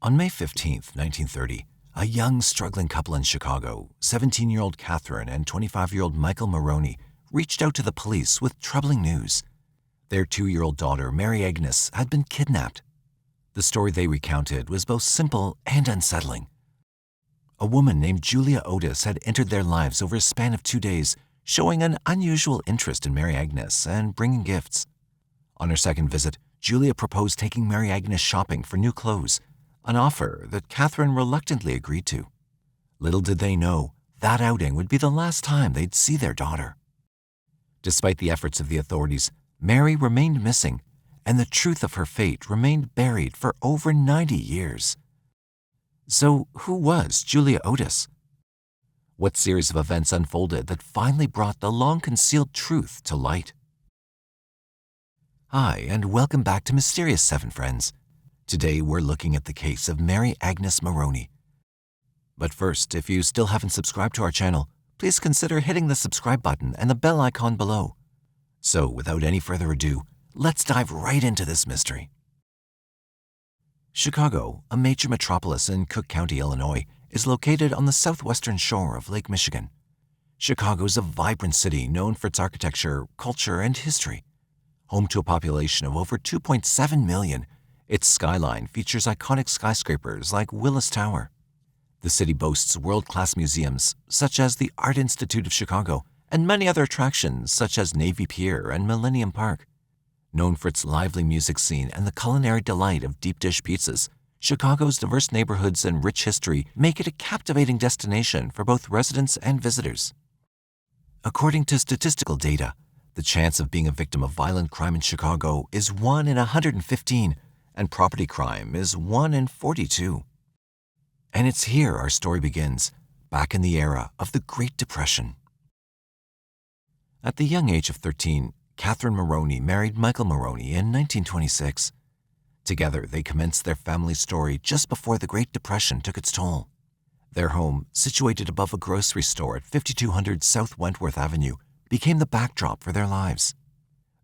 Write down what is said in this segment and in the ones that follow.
On May 15, 1930, a young, struggling couple in Chicago, 17-year-old Catherine and 25-year-old Michael Moroney, reached out to the police with troubling news. Their 2-year-old daughter, Mary Agnes, had been kidnapped. The story they recounted was both simple and unsettling. A woman named Julia Otis had entered their lives over a span of 2 days, showing an unusual interest in Mary Agnes and bringing gifts. On her second visit, Julia proposed taking Mary Agnes shopping for new clothes, an offer that Catherine reluctantly agreed to. Little did they know, that outing would be the last time they'd see their daughter. Despite the efforts of the authorities, Mary remained missing, and the truth of her fate remained buried for over 90 years. So who was Julia Otis? What series of events unfolded that finally brought the long-concealed truth to light? Hi, and welcome back to Mysterious 7 Friends. Today we're looking at the case of Mary Agnes Moroney. But first, if you still haven't subscribed to our channel, please consider hitting the subscribe button and the bell icon below. So without any further ado, let's dive right into this mystery. Chicago, a major metropolis in Cook County, Illinois, is located on the southwestern shore of Lake Michigan. Chicago is a vibrant city known for its architecture, culture, and history. Home to a population of over 2.7 million, its skyline features iconic skyscrapers like Willis Tower. The city boasts world-class museums, such as the Art Institute of Chicago, and many other attractions, such as Navy Pier and Millennium Park. Known for its lively music scene and the culinary delight of deep dish pizzas, Chicago's diverse neighborhoods and rich history make it a captivating destination for both residents and visitors. According to statistical data, the chance of being a victim of violent crime in Chicago is 1 in 115, and property crime is 1 in 42. And it's here our story begins, back in the era of the Great Depression. At the young age of 13, Catherine Moroney married Michael Moroney in 1926. Together, they commenced their family story just before the Great Depression took its toll. Their home, situated above a grocery store at 5200 South Wentworth Avenue, became the backdrop for their lives.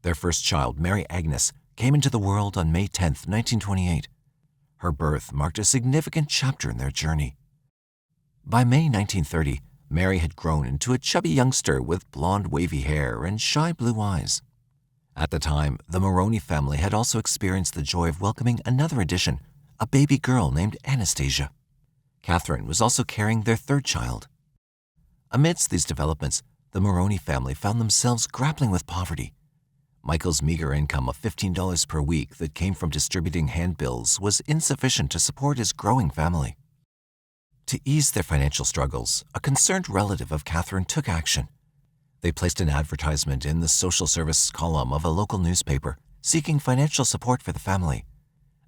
Their first child, Mary Agnes, came into the world on May 10, 1928. Her birth marked a significant chapter in their journey. By May 1930, Mary had grown into a chubby youngster with blonde wavy hair and shy blue eyes. At the time, the Moroney family had also experienced the joy of welcoming another addition, a baby girl named Anastasia. Catherine was also carrying their third child. Amidst these developments, the Moroney family found themselves grappling with poverty. Michael's meager income of $15 per week that came from distributing handbills was insufficient to support his growing family. To ease their financial struggles, a concerned relative of Catherine took action. They placed an advertisement in the social service column of a local newspaper, seeking financial support for the family.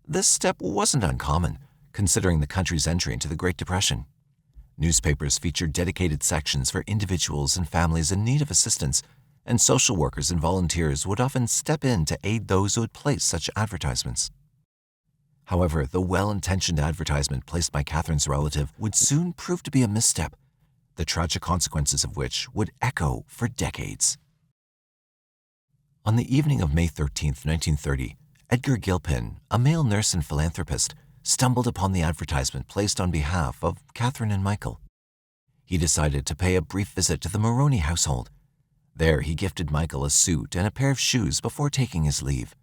This step wasn't uncommon, considering the country's entry into the Great Depression. Newspapers featured dedicated sections for individuals and families in need of assistance, and social workers and volunteers would often step in to aid those who would place such advertisements. However, the well-intentioned advertisement placed by Catherine's relative would soon prove to be a misstep, the tragic consequences of which would echo for decades. On the evening of May 13, 1930, Edgar Gilpin, a male nurse and philanthropist, stumbled upon the advertisement placed on behalf of Catherine and Michael. He decided to pay a brief visit to the Moroney household. There, he gifted Michael a suit and a pair of shoes before taking his leave.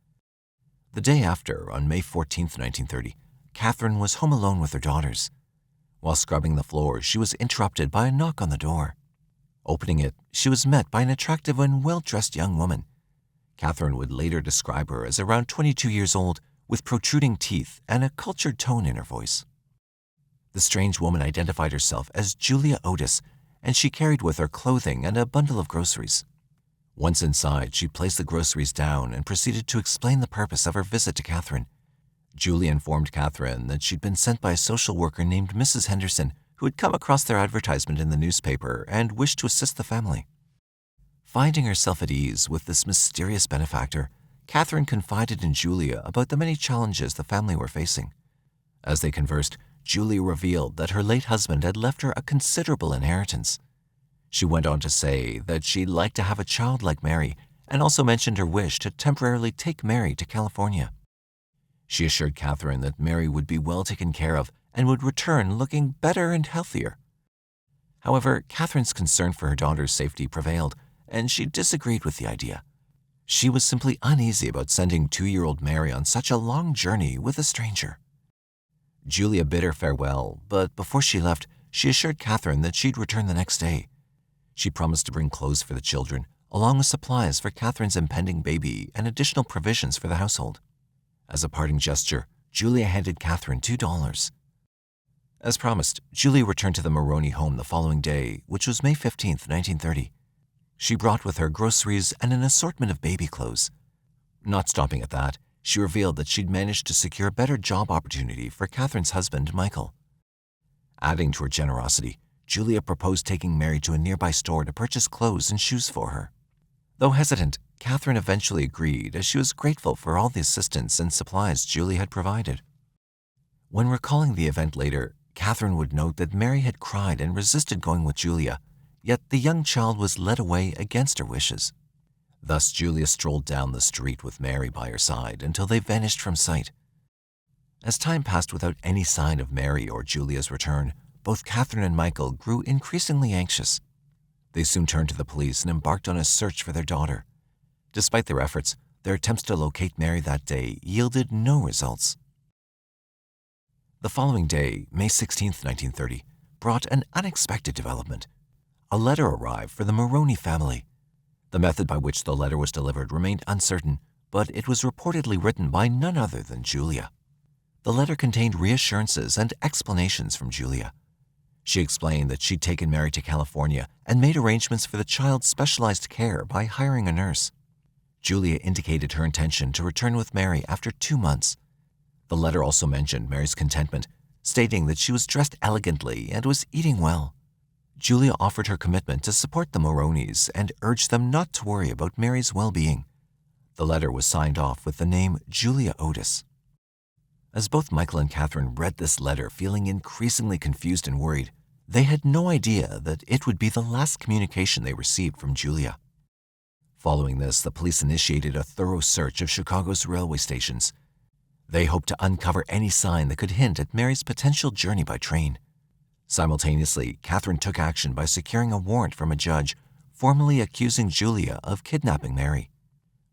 The day after, on May 14, 1930, Catherine was home alone with her daughters. While scrubbing the floor, she was interrupted by a knock on the door. Opening it, she was met by an attractive and well-dressed young woman. Catherine would later describe her as around 22 years old, with protruding teeth and a cultured tone in her voice. The strange woman identified herself as Julia Otis, and she carried with her clothing and a bundle of groceries. Once inside, she placed the groceries down and proceeded to explain the purpose of her visit to Catherine. Julia informed Catherine that she'd been sent by a social worker named Mrs. Henderson, who had come across their advertisement in the newspaper and wished to assist the family. Finding herself at ease with this mysterious benefactor, Catherine confided in Julia about the many challenges the family were facing. As they conversed, Julia revealed that her late husband had left her a considerable inheritance. She went on to say that she'd like to have a child like Mary, and also mentioned her wish to temporarily take Mary to California. She assured Catherine that Mary would be well taken care of and would return looking better and healthier. However, Catherine's concern for her daughter's safety prevailed, and she disagreed with the idea. She was simply uneasy about sending 2-year-old Mary on such a long journey with a stranger. Julia bid her farewell, but before she left, she assured Catherine that she'd return the next day. She promised to bring clothes for the children, along with supplies for Catherine's impending baby and additional provisions for the household. As a parting gesture, Julia handed Catherine $2. As promised, Julia returned to the Moroney home the following day, which was May 15, 1930. She brought with her groceries and an assortment of baby clothes. Not stopping at that, she revealed that she'd managed to secure a better job opportunity for Catherine's husband, Michael. Adding to her generosity, Julia proposed taking Mary to a nearby store to purchase clothes and shoes for her. Though hesitant, Catherine eventually agreed, as she was grateful for all the assistance and supplies Julia had provided. When recalling the event later, Catherine would note that Mary had cried and resisted going with Julia, yet the young child was led away against her wishes. Thus, Julia strolled down the street with Mary by her side until they vanished from sight. As time passed without any sign of Mary or Julia's return, both Catherine and Michael grew increasingly anxious. They soon turned to the police and embarked on a search for their daughter. Despite their efforts, their attempts to locate Mary that day yielded no results. The following day, May 16, 1930, brought an unexpected development. A letter arrived for the Moroney family. The method by which the letter was delivered remained uncertain, but it was reportedly written by none other than Julia. The letter contained reassurances and explanations from Julia. She explained that she'd taken Mary to California and made arrangements for the child's specialized care by hiring a nurse. Julia indicated her intention to return with Mary after 2 months. The letter also mentioned Mary's contentment, stating that she was dressed elegantly and was eating well. Julia offered her commitment to support the Moroneys and urged them not to worry about Mary's well-being. The letter was signed off with the name Julia Otis. As both Michael and Catherine read this letter feeling increasingly confused and worried, they had no idea that it would be the last communication they received from Julia. Following this, the police initiated a thorough search of Chicago's railway stations. They hoped to uncover any sign that could hint at Mary's potential journey by train. Simultaneously, Catherine took action by securing a warrant from a judge, formally accusing Julia of kidnapping Mary.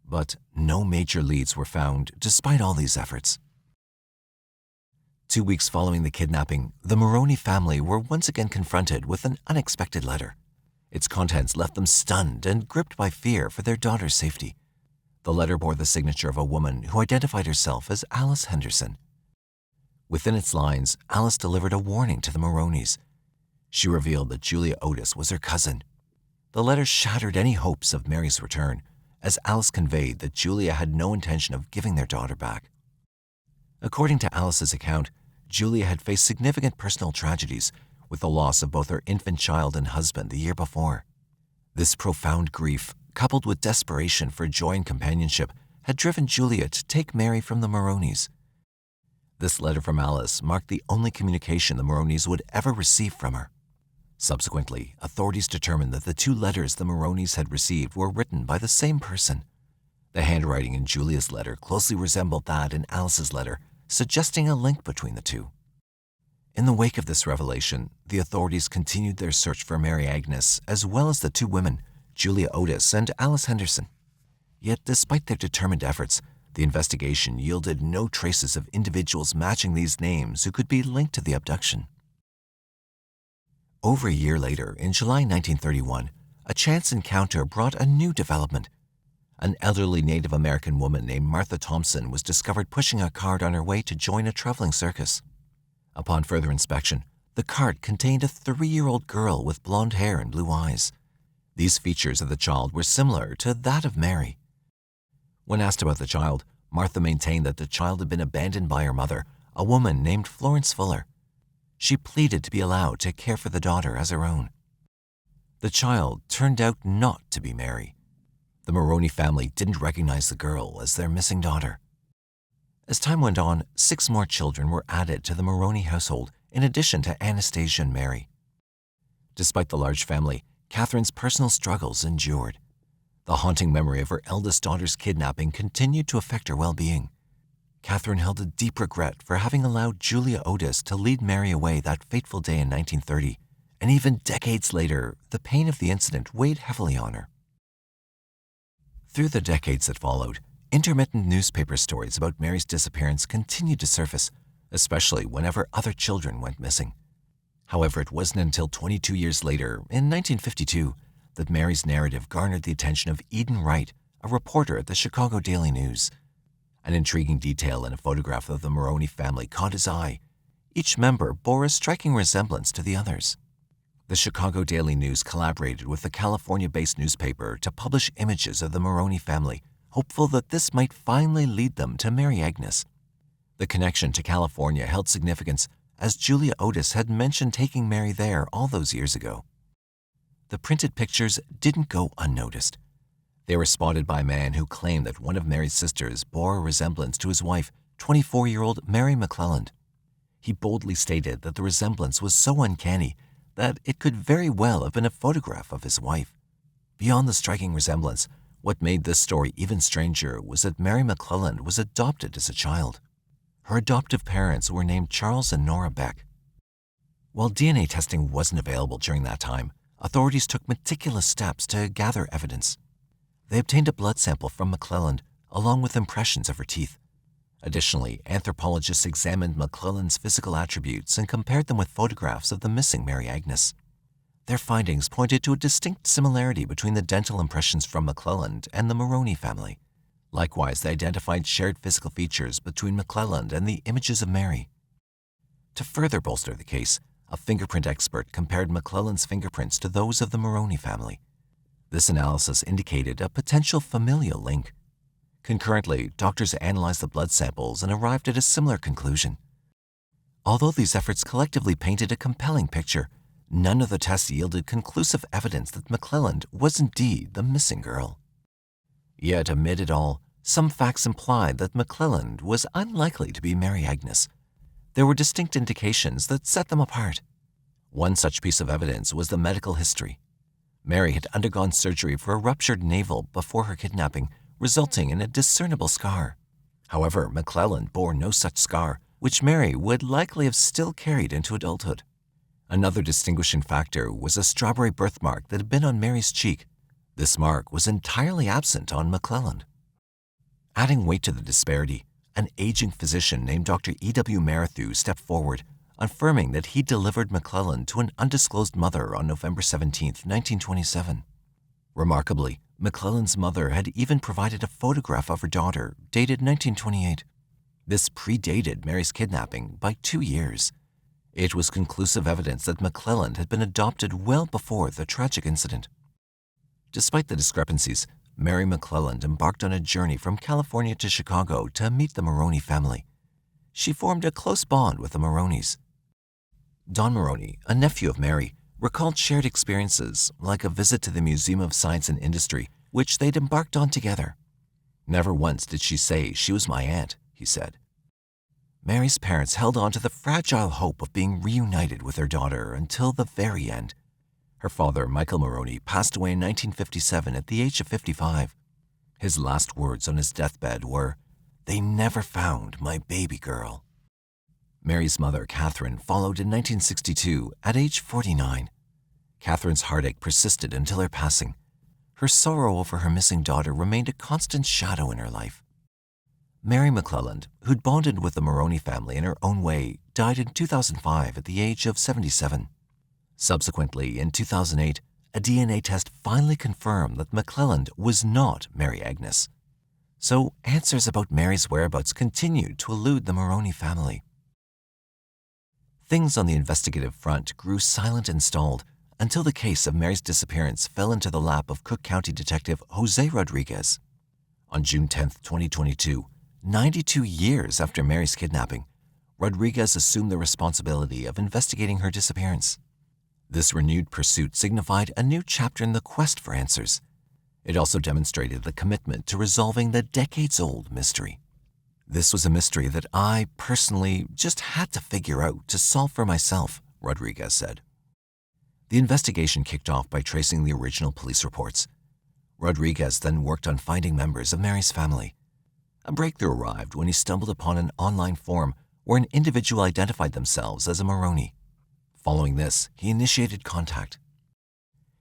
But no major leads were found despite all these efforts. 2 weeks following the kidnapping, the Moroney family were once again confronted with an unexpected letter. Its contents left them stunned and gripped by fear for their daughter's safety. The letter bore the signature of a woman who identified herself as Alice Henderson. Within its lines, Alice delivered a warning to the Moroneys. She revealed that Julia Otis was her cousin. The letter shattered any hopes of Mary's return, as Alice conveyed that Julia had no intention of giving their daughter back. According to Alice's account, Julia had faced significant personal tragedies, with the loss of both her infant child and husband the year before. This profound grief, coupled with desperation for joy and companionship, had driven Julia to take Mary from the Moroneys. This letter from Alice marked the only communication the Moroneys would ever receive from her. Subsequently, authorities determined that the 2 letters the Moroneys had received were written by the same person. The handwriting in Julia's letter closely resembled that in Alice's letter, suggesting a link between the two. In the wake of this revelation, the authorities continued their search for Mary Agnes, as well as the 2 women, Julia Otis and Alice Henderson. Yet, despite their determined efforts, the investigation yielded no traces of individuals matching these names who could be linked to the abduction. Over a year later, in July 1931, a chance encounter brought a new development. An elderly Native American woman named Martha Thompson was discovered pushing a cart on her way to join a traveling circus. Upon further inspection, the cart contained a 3-year-old girl with blonde hair and blue eyes. These features of the child were similar to that of Mary. When asked about the child, Martha maintained that the child had been abandoned by her mother, a woman named Florence Fuller. She pleaded to be allowed to care for the daughter as her own. The child turned out not to be Mary. The Moroney family didn't recognize the girl as their missing daughter. As time went on, 6 more children were added to the Moroney household, in addition to Anastasia and Mary. Despite the large family, Catherine's personal struggles endured. The haunting memory of her eldest daughter's kidnapping continued to affect her well-being. Catherine held a deep regret for having allowed Julia Otis to lead Mary away that fateful day in 1930, and even decades later, the pain of the incident weighed heavily on her. Through the decades that followed, intermittent newspaper stories about Mary's disappearance continued to surface, especially whenever other children went missing. However, it wasn't until 22 years later, in 1952, that Mary's narrative garnered the attention of Eden Wright, a reporter at the Chicago Daily News. An intriguing detail in a photograph of the Moroney family caught his eye. Each member bore a striking resemblance to the others. The Chicago Daily News collaborated with the California-based newspaper to publish images of the Moroney family, hopeful that this might finally lead them to Mary Agnes. The connection to California held significance, as Julia Otis had mentioned taking Mary there all those years ago. The printed pictures didn't go unnoticed. They were spotted by a man who claimed that one of Mary's sisters bore a resemblance to his wife, 24-year-old Mary McClelland. He boldly stated that the resemblance was so uncanny that it could very well have been a photograph of his wife. Beyond the striking resemblance, what made this story even stranger was that Mary McClelland was adopted as a child. Her adoptive parents were named Charles and Nora Beck. While DNA testing wasn't available during that time, authorities took meticulous steps to gather evidence. They obtained a blood sample from McClelland, along with impressions of her teeth. Additionally, anthropologists examined McClelland's physical attributes and compared them with photographs of the missing Mary Agnes. Their findings pointed to a distinct similarity between the dental impressions from McClelland and the Moroney family. Likewise, they identified shared physical features between McClelland and the images of Mary. To further bolster the case, a fingerprint expert compared McClelland's fingerprints to those of the Moroney family. This analysis indicated a potential familial link. Concurrently, doctors analyzed the blood samples and arrived at a similar conclusion. Although these efforts collectively painted a compelling picture, none of the tests yielded conclusive evidence that McClelland was indeed the missing girl. Yet amid it all, some facts implied that McClelland was unlikely to be Mary Agnes. There were distinct indications that set them apart. One such piece of evidence was the medical history. Mary had undergone surgery for a ruptured navel before her kidnapping, resulting in a discernible scar. However, McClelland bore no such scar, which Mary would likely have still carried into adulthood. Another distinguishing factor was a strawberry birthmark that had been on Mary's cheek. This mark was entirely absent on McClelland. Adding weight to the disparity, an aging physician named Dr. E.W. Marathu stepped forward, affirming that he delivered McClelland to an undisclosed mother on November 17, 1927. Remarkably, McClelland's mother had even provided a photograph of her daughter, dated 1928. This predated Mary's kidnapping by 2 years. It was conclusive evidence that McClelland had been adopted well before the tragic incident. Despite the discrepancies, Mary McClelland embarked on a journey from California to Chicago to meet the Moroney family. She formed a close bond with the Moroneys. Don Moroney, a nephew of Mary, recalled shared experiences like a visit to the Museum of Science and Industry, which they'd embarked on together. "Never once did she say she was my aunt," he said. Mary's parents held on to the fragile hope of being reunited with their daughter until the very end. Her father, Michael Moroney, passed away in 1957 at the age of 55. His last words on his deathbed were, "They never found my baby girl." Mary's mother, Catherine, followed in 1962 at age 49. Catherine's heartache persisted until her passing. Her sorrow over her missing daughter remained a constant shadow in her life. Mary McClelland, who'd bonded with the Moroney family in her own way, died in 2005 at the age of 77. Subsequently, in 2008, a DNA test finally confirmed that McClelland was not Mary Agnes. So answers about Mary's whereabouts continued to elude the Moroney family. Things on the investigative front grew silent and stalled until the case of Mary's disappearance fell into the lap of Cook County Detective Jose Rodriguez. On June 10, 2022, 92 years after Mary's kidnapping, Rodriguez assumed the responsibility of investigating her disappearance. This renewed pursuit signified a new chapter in the quest for answers. It also demonstrated the commitment to resolving the decades-old mystery. "This was a mystery that I, personally, just had to figure out to solve for myself," Rodriguez said. The investigation kicked off by tracing the original police reports. Rodriguez then worked on finding members of Mary's family. A breakthrough arrived when he stumbled upon an online forum where an individual identified themselves as a Moroney. Following this, he initiated contact.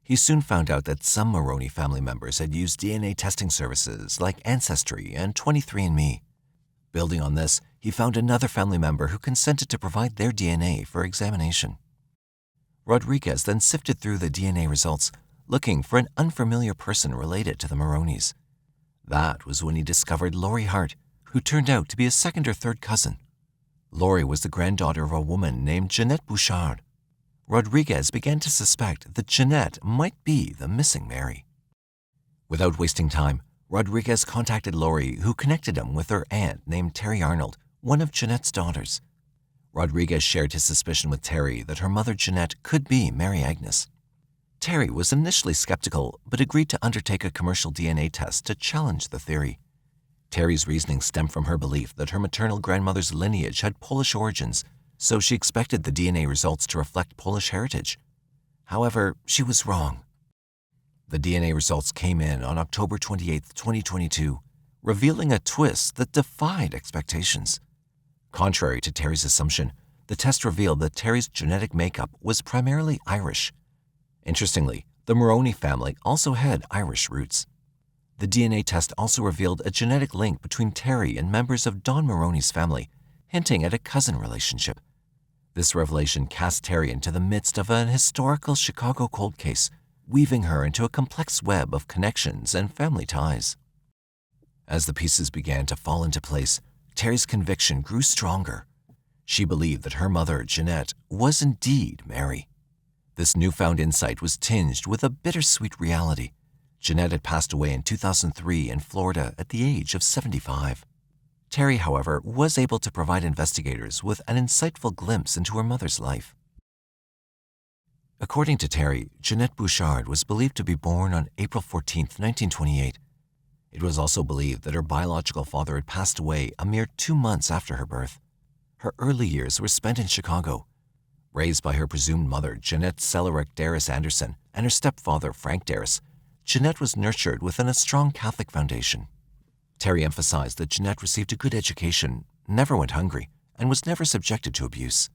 He soon found out that some Moroney family members had used DNA testing services like Ancestry and 23andMe. Building on this, he found another family member who consented to provide their DNA for examination. Rodriguez then sifted through the DNA results, looking for an unfamiliar person related to the Moroneys. That was when he discovered Lori Hart, who turned out to be a second or third cousin. Lori was the granddaughter of a woman named Jeanette Burchard. Rodriguez began to suspect that Jeanette might be the missing Mary. Without wasting time, Rodriguez contacted Lori, who connected him with her aunt named Terry Arnold, one of Jeanette's daughters. Rodriguez shared his suspicion with Terry that her mother Jeanette could be Mary Agnes. Terry was initially skeptical, but agreed to undertake a commercial DNA test to challenge the theory. Terry's reasoning stemmed from her belief that her maternal grandmother's lineage had Polish origins, so she expected the DNA results to reflect Polish heritage. However, she was wrong. The DNA results came in on October 28, 2022, revealing a twist that defied expectations. Contrary to Terry's assumption, the test revealed that Terry's genetic makeup was primarily Irish. Interestingly, the Moroney family also had Irish roots. The DNA test also revealed a genetic link between Terry and members of Don Moroney's family, hinting at a cousin relationship. This revelation cast Terry into the midst of an historical Chicago cold case, weaving her into a complex web of connections and family ties. As the pieces began to fall into place, Terry's conviction grew stronger. She believed that her mother, Jeanette, was indeed Mary. This newfound insight was tinged with a bittersweet reality. Jeanette had passed away in 2003 in Florida at the age of 75. Terry, however, was able to provide investigators with an insightful glimpse into her mother's life. According to Terry, Jeanette Burchard was believed to be born on April 14, 1928. It was also believed that her biological father had passed away a mere 2 months after her birth. Her early years were spent in Chicago. Raised by her presumed mother, Jeanette Sellerek Darris Anderson, and her stepfather, Frank Darris, Jeanette was nurtured within a strong Catholic foundation. Terry emphasized that Jeanette received a good education, never went hungry, and was never subjected to abuse.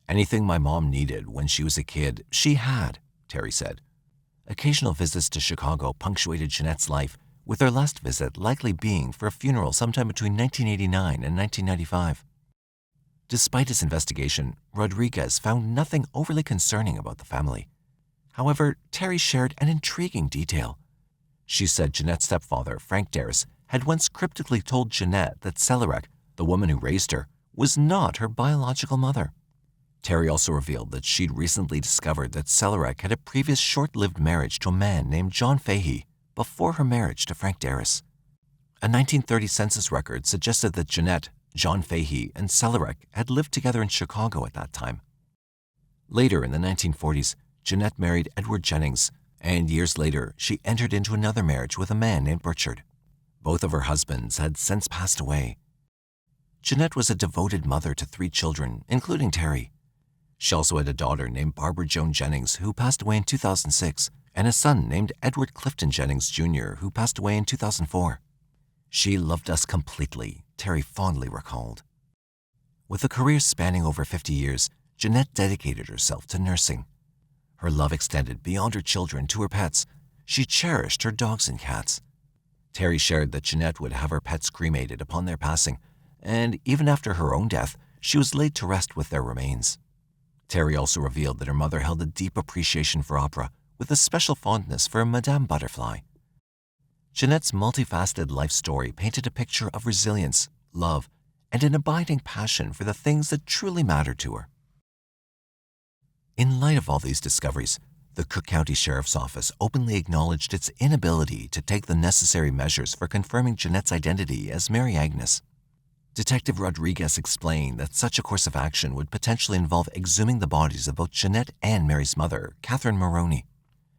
Anything my mom needed when she was a kid, she had, Terry said. Occasional visits to Chicago punctuated Jeanette's life, with her last visit likely being for a funeral sometime between 1989 and 1995. Despite his investigation, Rodriguez found nothing overly concerning about the family. However, Terry shared an intriguing detail. She said Jeanette's stepfather, Frank Darris, had once cryptically told Jeanette that Sellerek, the woman who raised her, was not her biological mother. Terry also revealed that she'd recently discovered that Sellerek had a previous short-lived marriage to a man named John Fahey before her marriage to Frank Darris. A 1930 census record suggested that Jeanette, John Fahey, and Sellerek had lived together in Chicago at that time. Later in the 1940s, Jeanette married Edward Jennings, and years later, she entered into another marriage with a man named Burchard. Both of her husbands had since passed away. Jeanette was a devoted mother to 3 children, including Terry. She also had a daughter named Barbara Joan Jennings, who passed away in 2006, and a son named Edward Clifton Jennings, Jr., who passed away in 2004. She loved us completely, Terry fondly recalled. With a career spanning over 50 years, Jeanette dedicated herself to nursing. Her love extended beyond her children to her pets. She cherished her dogs and cats. Terry shared that Jeanette would have her pets cremated upon their passing, and even after her own death, she was laid to rest with their remains. Terry also revealed that her mother held a deep appreciation for opera, with a special fondness for Madame Butterfly. Jeanette's multifaceted life story painted a picture of resilience, love, and an abiding passion for the things that truly mattered to her. In light of all these discoveries, the Cook County Sheriff's Office openly acknowledged its inability to take the necessary measures for confirming Jeanette's identity as Mary Agnes. Detective Rodriguez explained that such a course of action would potentially involve exhuming the bodies of both Jeanette and Mary's mother, Catherine Moroney.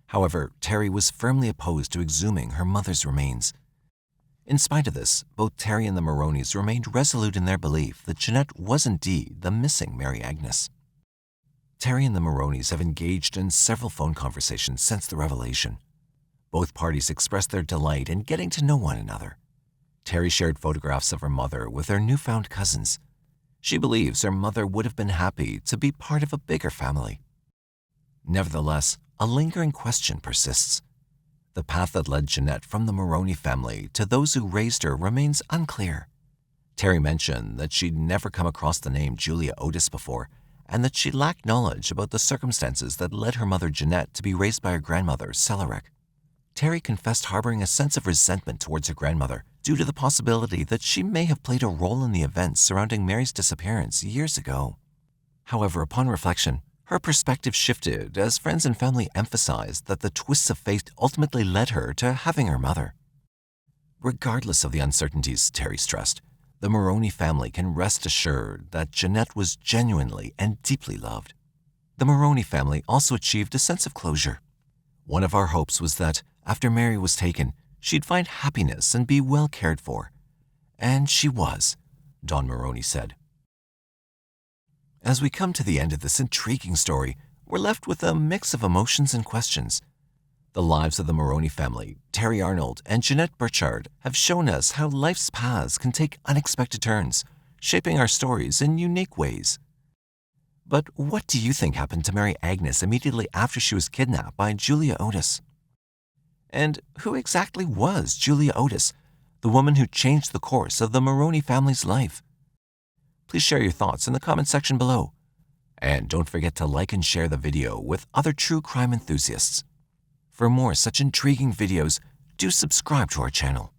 However, Terry was firmly opposed to exhuming her mother's remains. In spite of this, both Terry and the Moroneys remained resolute in their belief that Jeanette was indeed the missing Mary Agnes. Terry and the Moroneys have engaged in several phone conversations since the revelation. Both parties expressed their delight in getting to know one another. Terry shared photographs of her mother with her newfound cousins. She believes her mother would have been happy to be part of a bigger family. Nevertheless, a lingering question persists. The path that led Jeanette from the Moroney family to those who raised her remains unclear. Terry mentioned that she'd never come across the name Julia Otis before, and that she lacked knowledge about the circumstances that led her mother Jeanette to be raised by her grandmother, Selerick. Terry confessed harboring a sense of resentment towards her grandmother due to the possibility that she may have played a role in the events surrounding Mary's disappearance years ago. However, upon reflection, her perspective shifted as friends and family emphasized that the twists of fate ultimately led her to having her mother. Regardless of the uncertainties, Terry stressed, the Moroney family can rest assured that Jeanette was genuinely and deeply loved. The Moroney family also achieved a sense of closure. One of our hopes was that, after Mary was taken, she'd find happiness and be well cared for. And she was, Don Moroney said. As we come to the end of this intriguing story, we're left with a mix of emotions and questions. The lives of the Moroney family, Terry Arnold and Jeanette Burchard, have shown us how life's paths can take unexpected turns, shaping our stories in unique ways. But what do you think happened to Mary Agnes immediately after she was kidnapped by Julia Otis? And who exactly was Julia Otis, the woman who changed the course of the Moroney family's life? Please share your thoughts in the comment section below. And don't forget to like and share the video with other true crime enthusiasts. For more such intriguing videos, do subscribe to our channel.